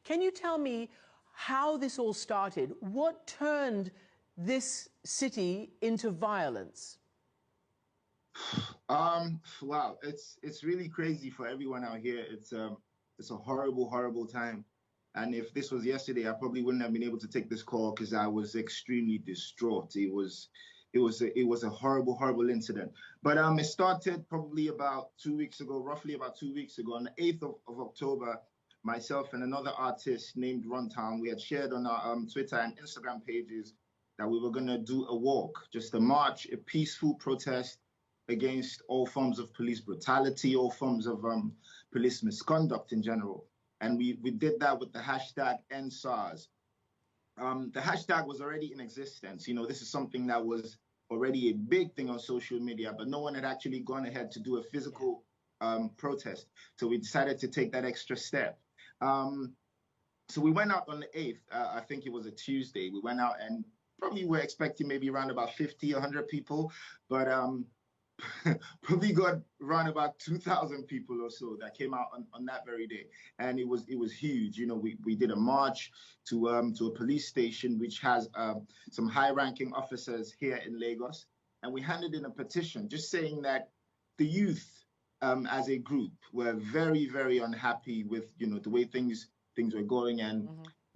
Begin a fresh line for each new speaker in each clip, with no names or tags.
Can you tell me how this all started? What turned this city into violence?
Wow, it's really crazy for everyone out here. It's a horrible, horrible time. And if this was yesterday, I probably wouldn't have been able to take this call because I was extremely distraught. It was a horrible, horrible incident. But it started probably about 2 weeks ago, roughly about 2 weeks ago, on the 8th of October. Myself and another artist named Runtown, we had shared on our Twitter and Instagram pages that we were going to do a walk, just a march, a peaceful protest against all forms of police brutality, all forms of police misconduct in general. And we did that with the hashtag #EndSARS. The hashtag was already in existence. You know, this is something that was already a big thing on social media, but no one had actually gone ahead to do a physical protest. So we decided to take that extra step. So we went out on the 8th, I think it was a Tuesday. We went out and probably were expecting maybe around about 50, 100 people, but probably got around about 2,000 people or so that came out on that very day. And it was huge. You know, we did a march to a police station, which has some high-ranking officers here in Lagos. And we handed in a petition just saying that the youth as a group were very, very unhappy with, you know, the way things were going. And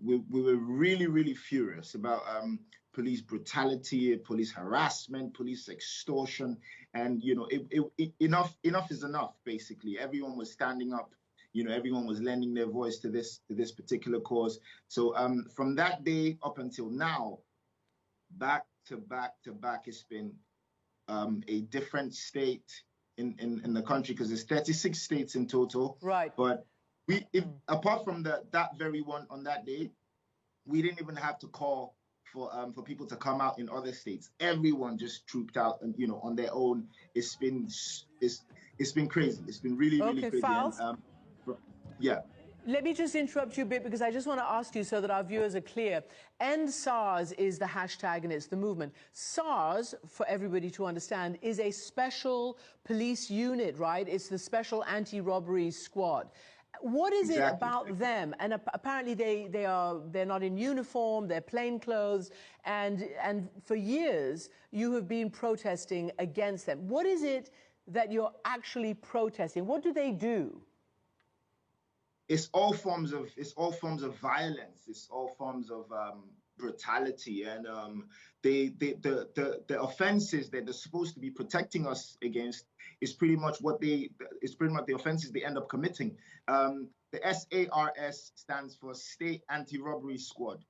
we were really, really furious about police brutality, police harassment, police extortion. And, you know, enough is enough, basically. Everyone was standing up. You know, everyone was lending their voice to this particular cause. So from that day up until now, back to back, it's been a different state in the country, because there's 36 states in total.
Right.
But apart from that very one on that day, we didn't even have to call for people to come out in other states. Everyone just trooped out, and, you know, on their own. It's been crazy. It's been really, really crazy.
Falz,
and, yeah.
Let me just interrupt you a bit, because I just want to ask you so that our viewers are clear. #EndSARS is the hashtag and it's the movement. SARS, for everybody to understand, is a special police unit, right? It's the Special Anti-Robbery Squad. What is it about them? And apparently they're not in uniform, they're plainclothes, and for years you have been protesting against them. What is it that you're actually protesting? What do they do?
It's all forms of violence. It's all forms of brutality, and the offenses that they're supposed to be protecting us against is pretty much the offenses they end up committing. The SARS stands for State Anti-Robbery Squad,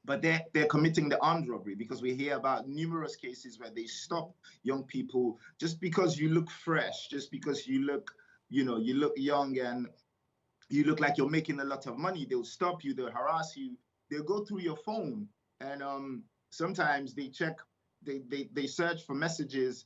but they're committing the armed robbery, because we hear about numerous cases where they stop young people just because you look fresh, just because you look young and you look like you're making a lot of money. They'll stop you, they'll harass you, they'll go through your phone, and sometimes they check, they search for messages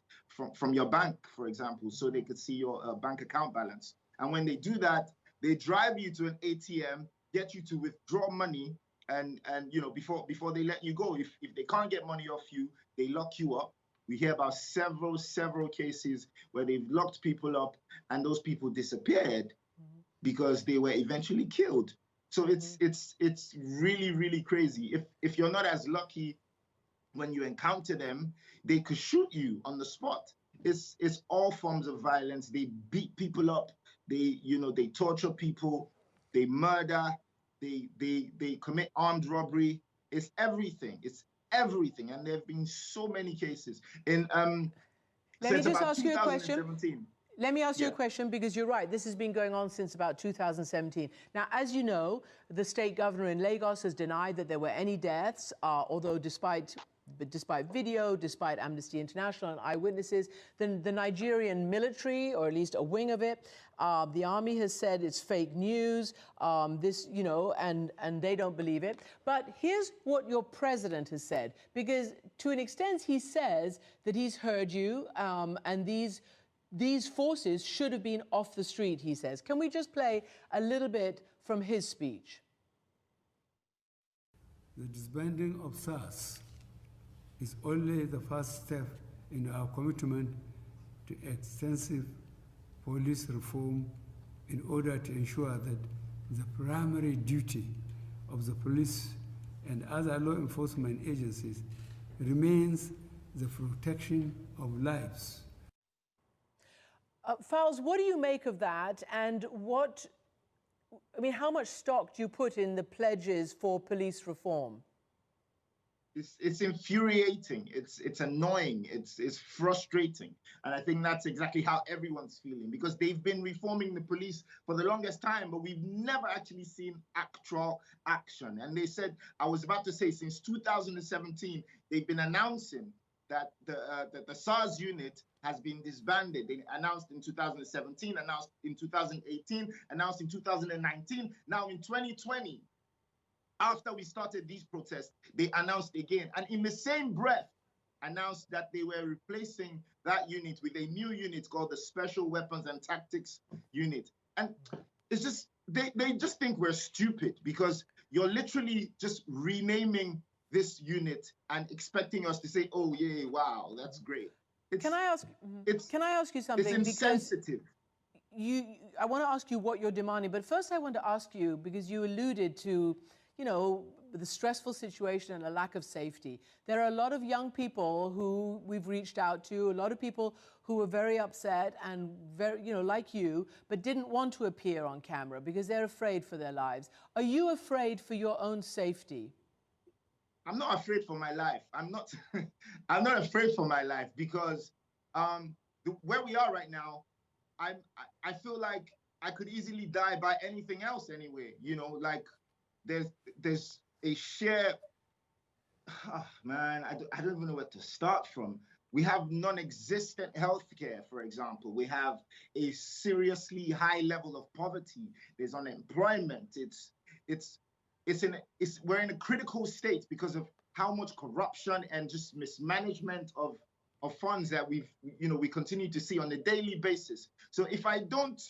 from your bank, for example, so they could see your bank account balance. And when they do that, they drive you to an ATM, get you to withdraw money, and you know, before they let you go. If they can't get money off you, they lock you up. We hear about several cases where they've locked people up and those people disappeared because they were eventually killed. So it's really, really crazy. If you're not as lucky when you encounter them, they could shoot you on the spot. It's all forms of violence. They beat people up. They torture people. They murder. They commit armed robbery. It's everything. It's everything. And there have been so many cases. Let
me just ask you a question. Let me ask you a question, because you're right. This has been going on since about 2017. Now, as you know, the state governor in Lagos has denied that there were any deaths, although despite video, despite Amnesty International and eyewitnesses, the Nigerian military, or at least a wing of it, the army has said it's fake news, and they don't believe it. But here's what your president has said, because to an extent he says that he's heard you, and these forces should have been off the street, he says. Can we just play a little bit from his speech?
The disbanding of SARS is only the first step in our commitment to extensive police reform in order to ensure that the primary duty of the police and other law enforcement agencies remains the protection of lives.
𝗙ls, what do you make of that, and how much stock do you put in the pledges for police reform?
It's infuriating. It's annoying. It's frustrating, and I think that's exactly how everyone's feeling, because they've been reforming the police for the longest time, but we've never actually seen actual action. And they said, I was about to say, since 2017, they've been announcing that the SARS unit has been disbanded. They announced in 2017, announced in 2018, announced in 2019, now in 2020. After we started these protests, they announced again, and in the same breath, announced that they were replacing that unit with a new unit called the Special Weapons and Tactics Unit. And it's just, they just think we're stupid, because you're literally just renaming this unit and expecting us to say, oh, yeah, wow, that's great.
Can I ask you something?
It's insensitive.
I want to ask you what you're demanding, but first I want to ask you, because you alluded to, the stressful situation and a lack of safety. There are a lot of young people who we've reached out to, a lot of people who are very upset and very, like you, but didn't want to appear on camera because they're afraid for their lives. Are you afraid for your own safety?
I'm not afraid for my life. I'm not afraid for my life, because where we are right now, I feel like I could easily die by anything else anyway. Like there's a sheer, man, I don't even know where to start from. We have non-existent healthcare, for example. We have a seriously high level of poverty. There's unemployment. We're in a critical state because of how much corruption and just mismanagement of funds that we continue to see on a daily basis. So if I don't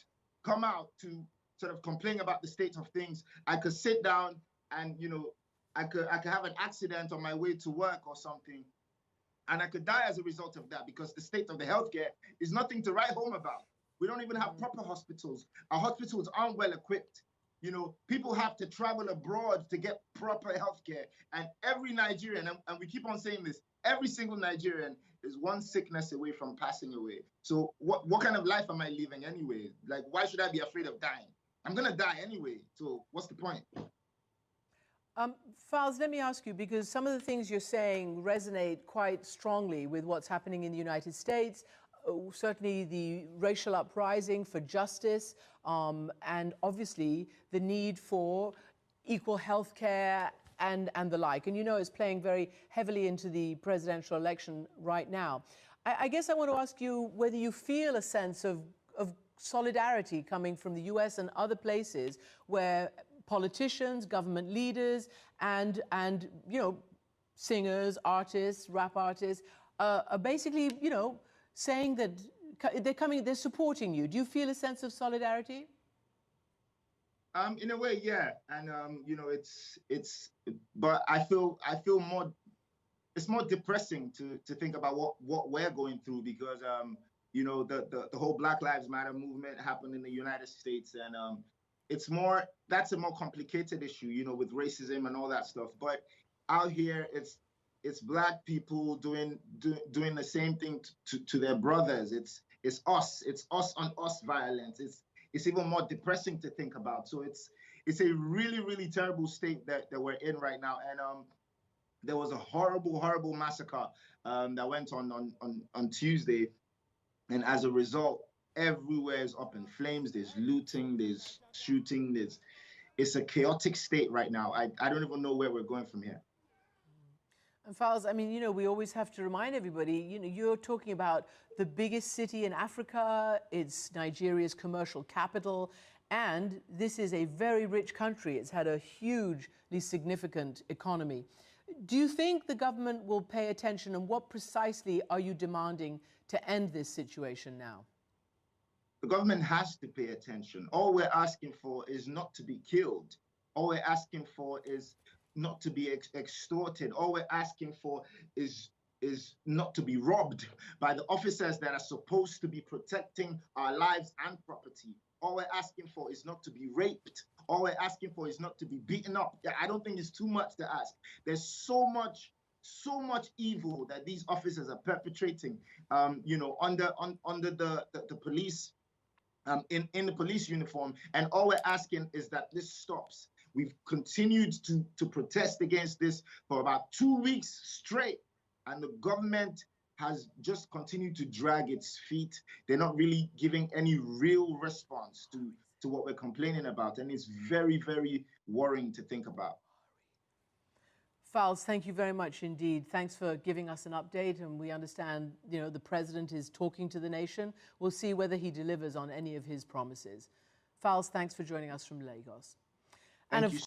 come out to sort of complain about the state of things, I could sit down and I could have an accident on my way to work or something, and I could die as a result of that, because the state of the healthcare is nothing to write home about. We don't even have proper hospitals. Our hospitals aren't well equipped. People have to travel abroad to get proper healthcare, and every Nigerian, and we keep on saying this, every single Nigerian is one sickness away from passing away. So what kind of life am I living anyway? Like, why should I be afraid of dying? I'm gonna die anyway, so what's the point?
𝗙ls, let me ask you, because some of the things you're saying resonate quite strongly with what's happening in the United States, certainly the racial uprising for justice, and obviously the need for equal health care and the like. And it's playing very heavily into the presidential election right now. I guess I want to ask you whether you feel a sense of solidarity coming from the US and other places where politicians, government leaders, and singers, artists, rap artists are basically, saying that they're supporting you. Do you feel a sense of solidarity?
In a way, yeah, and but I feel more. It's more depressing to think about what we're going through, because the whole Black Lives Matter movement happened in the United States, and that's a more complicated issue, with racism and all that stuff. But out here, it's Black people doing the same thing to their brothers. It's us on us violence. It's even more depressing to think about. So it's a really, really terrible state that we're in right now. And there was a horrible massacre that went on Tuesday, and as a result, everywhere is up in flames. There's looting, there's shooting, it's a chaotic state right now. I don't even know where we're going from here.
And 𝗙ls, we always have to remind everybody, you're talking about the biggest city in Africa, it's Nigeria's commercial capital, and this is a very rich country. It's had a hugely significant economy. Do you think the government will pay attention, and what precisely are you demanding to end this situation now?
The government has to pay attention. All we're asking for is not to be killed. All we're asking for is not to be extorted. All we're asking for is not to be robbed by the officers that are supposed to be protecting our lives and property. All we're asking for is not to be raped. all we're asking for is not to be beaten up. I don't think it's too much to ask. There's so much evil that these officers are perpetrating, you know, under the police, in the police uniform. And all we're asking is that this stops. We've continued to protest against this for about 2 weeks straight, and the government has just continued to drag its feet. They're not really giving any real response to what we're complaining about, and it's very, very worrying to think about.
Falz, thank you very much indeed. Thanks for giving us an update, and we understand, you know, the president is talking to the nation. We'll see whether he delivers on any of his promises. Falz, thanks for joining us from Lagos.
Thank you.